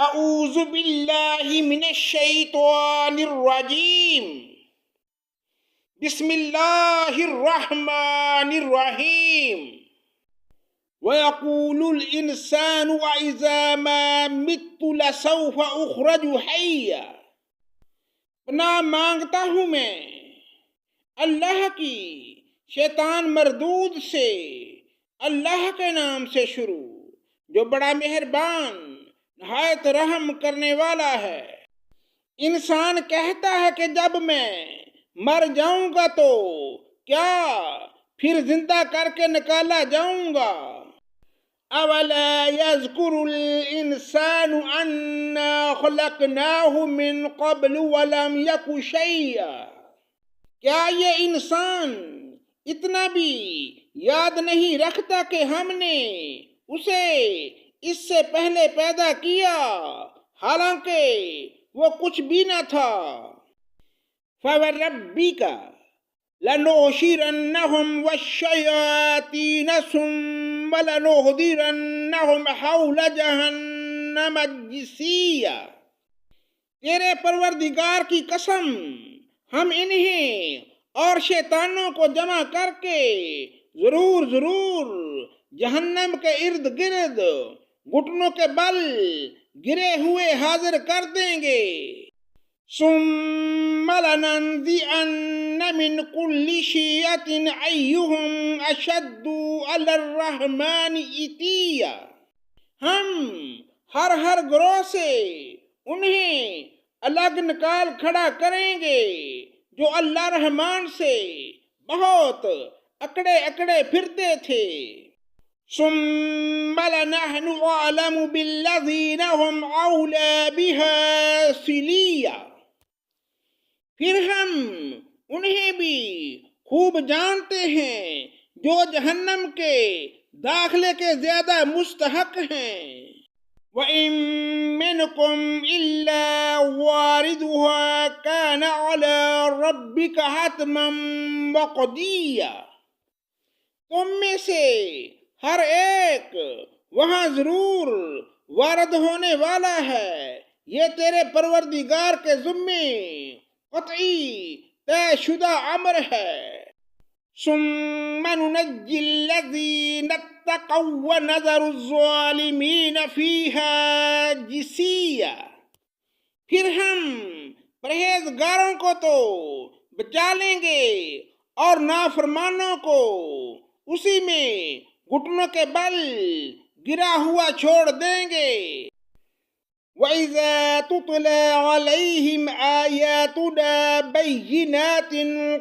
اعوذ باللہ من الشیطان الرجیم بسم اللہ الرحمن الرحیم وَيَقُولُ الْإِنسَانُ وَإِذَا مَا مِتُّ لَسَوْفَ أُخْرَجُ حَيًّا۔ پناہ مانگتا ہوں میں اللہ کی شیطان مردود سے، اللہ کے نام سے شروع جو بڑا مہربان نہایت رحم کرنے والا ہے۔ انسان کہتا ہے کہ جب میں مر جاؤں گا تو کیا پھر زندہ کر کے نکالا جاؤں گا؟ اولا یذکر الانسان انا خلقناہ من قبل ولم یک شیئا۔ کیا یہ انسان اتنا بھی یاد نہیں رکھتا کہ ہم نے اسے اس سے پہلے پیدا کیا حالانکہ وہ کچھ بھی نہ تھا؟ فَوَرَبِّكَ لَنُحْشِرَنَّهُمْ وَالشَّيَاطِينَ ثُمَّ لَنُحْضِرَنَّهُمْ حَوْلَ جَهَنَّمَ جِثِيًّا۔ تیرے پروردگار کی قسم، ہم انہیں اور شیطانوں کو جمع کر کے ضرور جہنم کے ارد گرد گھٹنوں کے بل گرے ہوئے حاضر کر دیں گے۔ ثم لننزعن من كل شيعة أيهم أشد على الرحمن عتيا۔ ہم ہر گروہ سے انہیں الگ نکال کھڑا کریں گے جو اللہ رحمان سے بہت اکڑے پھرتے تھے۔ ثم لنحن أعلم بالذين هم أولى بها صليا۔ پھر ہم انہیں بھی خوب جانتے ہیں جو جہنم کے داخلے کے زیادہ مستحق ہیں۔ وَإِن مِّنكُمْ إِلَّا وَارِدُهَا كَانَ عَلَى رَبِّكَ حَتْمًا مَّقْضِيًّا۔ تم میں سے ہر ایک وہاں ضرور وارد ہونے والا ہے، یہ تیرے پروردگار کے ذمے قطعی طے شدہ امر ہے۔ ثم ننجی الذین اتقوا ونذر الظالمین فیہا جثیا۔ پھر ہم پرہیزگاروں کو تو بچا لیں گے اور نافرمانوں کو اسی میں گھٹنوں کے بل گرا ہوا چھوڑ دیں گے۔ وَإِذَا تُتْلَى عَلَيْهِمْ آيَاتُنَا بَيِّنَاتٍ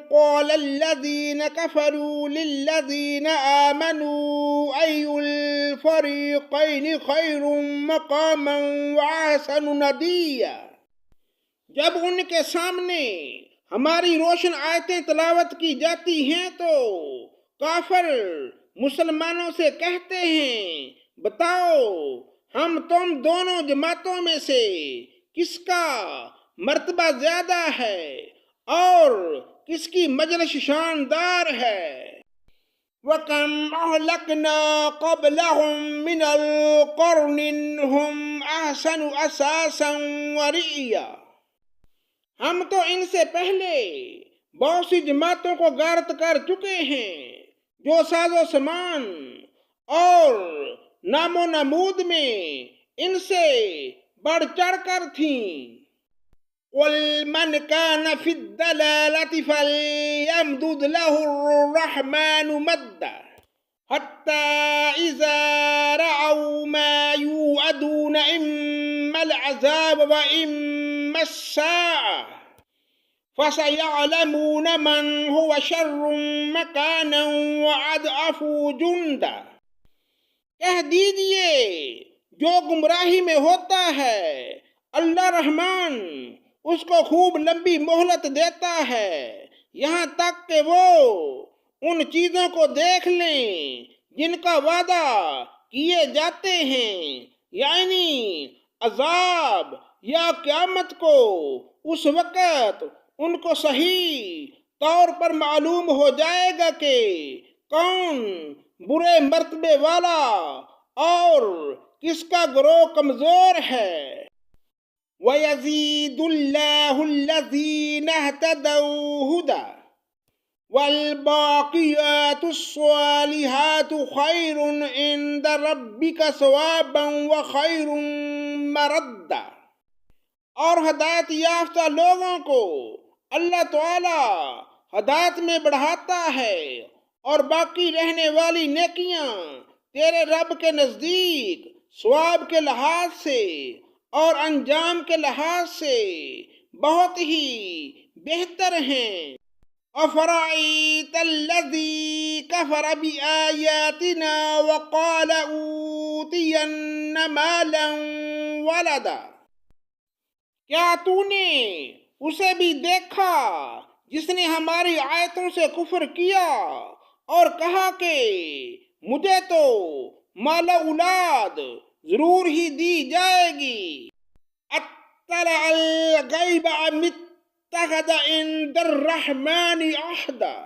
قَالَ الَّذِينَ كَفَرُوا لِلَّذِينَ آمَنُوا أَيُّ الْفَرِيقَيْنِ خَيْرٌ مَّقَامًا وَأَحْسَنُ نَدِيًّا۔ جب ان کے سامنے ہماری روشن آیتیں تلاوت کی جاتی ہیں تو کافر مسلمانوں سے کہتے ہیں، بتاؤ ہم تم دونوں جماعتوں میں سے کس کا مرتبہ زیادہ ہے اور کس کی مجلس شاندار ہے۔ وَكَمْ أَهْلَكْنَا قَبْلَهُمْ مِنَ الْقُرُونِ هُمْ أَحْسَنُ أَثَاثًا وَرِئْيًا۔ ہم تو ان سے پہلے بہت سی جماعتوں کو غارت کر چکے ہیں جو ساز و سامان اور نام و نمود میں ان سے بڑھ چڑھ کر تھیں۔ قُلْ مَنْ كَانَ فِي الضَّلَالَةِ فَلْيَمْدُدْ لَهُ الرَّحْمَٰنُ مَدًّا حَتَّىٰ إِذَا رَأَوْا مَا يُوعَدُونَ إِمَّا الْعَذَابَ وَإِمَّا السَّاعَةَ فَسَيَعْلَمُونَ مَنْ هُوَ شَرٌّ مَّكَانًا وَأَضْعَفُ جُنْدًا۔ کہہ دیجئے جو گمراہی میں ہوتا ہے اللہ رحمان اس کو خوب لمبی مہلت دیتا ہے یہاں تک کہ وہ ان چیزوں کو دیکھ لیں جن کا وعدہ کیے جاتے ہیں، یعنی عذاب یا قیامت کو۔ اس وقت ان کو صحیح طور پر معلوم ہو جائے گا کہ کون برے مرتبے والا اور کس کا گروہ کمزور ہے۔ وَيَزِيدُ اللَّهُ الَّذِينَ اهْتَدَوْا هُدًى وَالْبَاقِيَاتُ الصَّالِحَاتُ خَيْرٌ عِندَ رَبِّكَ ثوابا وَخَيْرٌ مَرَدًّا۔ اور ہدایت یافتہ لوگوں کو اللہ تعالی ہدایت میں بڑھاتا ہے، اور باقی رہنے والی نیکیاں تیرے رب کے نزدیک ثواب کے لحاظ سے اور انجام کے لحاظ سے بہت ہی بہتر ہیں۔ أَفَرَأَيْتَ الَّذِي كَفَرَ بِآيَاتِنَا وَقَالَ أُوتِيَنَّ مَالًا وَلَدًا، کیا تو نے اسے بھی دیکھا جس نے ہماری آیتوں سے کفر کیا اور کہا کہ مجھے تو مال و اولاد ضرور ہی دی جائے گی؟ اطلع الغیب ام اتخذ عند الرحمن عہدا،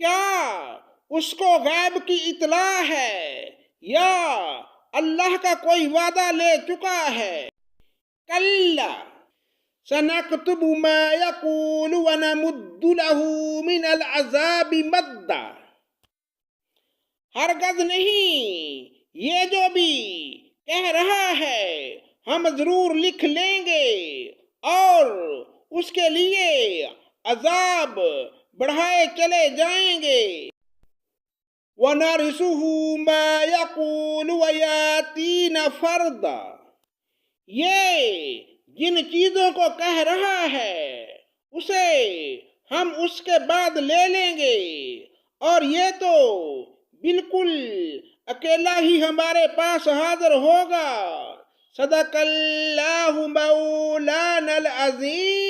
کیا اس کو غیب کی اطلاع ہے یا اللہ کا کوئی وعدہ لے چکا ہے؟ کلا سنکتب ما یقول ونمد له من العذاب مدا، ہرگز نہیں، یہ جو بھی کہہ رہا ہے ہم ضرور لکھ لیں گے اور اس کے لیے عذاب بڑھائے چلے جائیں گے۔ وَنَرِثُهُ مَا يَقُولُ وَيَأْتِينَا فَرْدًا، یہ جن چیزوں کو کہہ رہا ہے اسے ہم اس کے بعد لے لیں گے، اور یہ تو بالکل اکیلا ہی ہمارے پاس حاضر ہوگا۔ صدق اللہ مولانا العظیم۔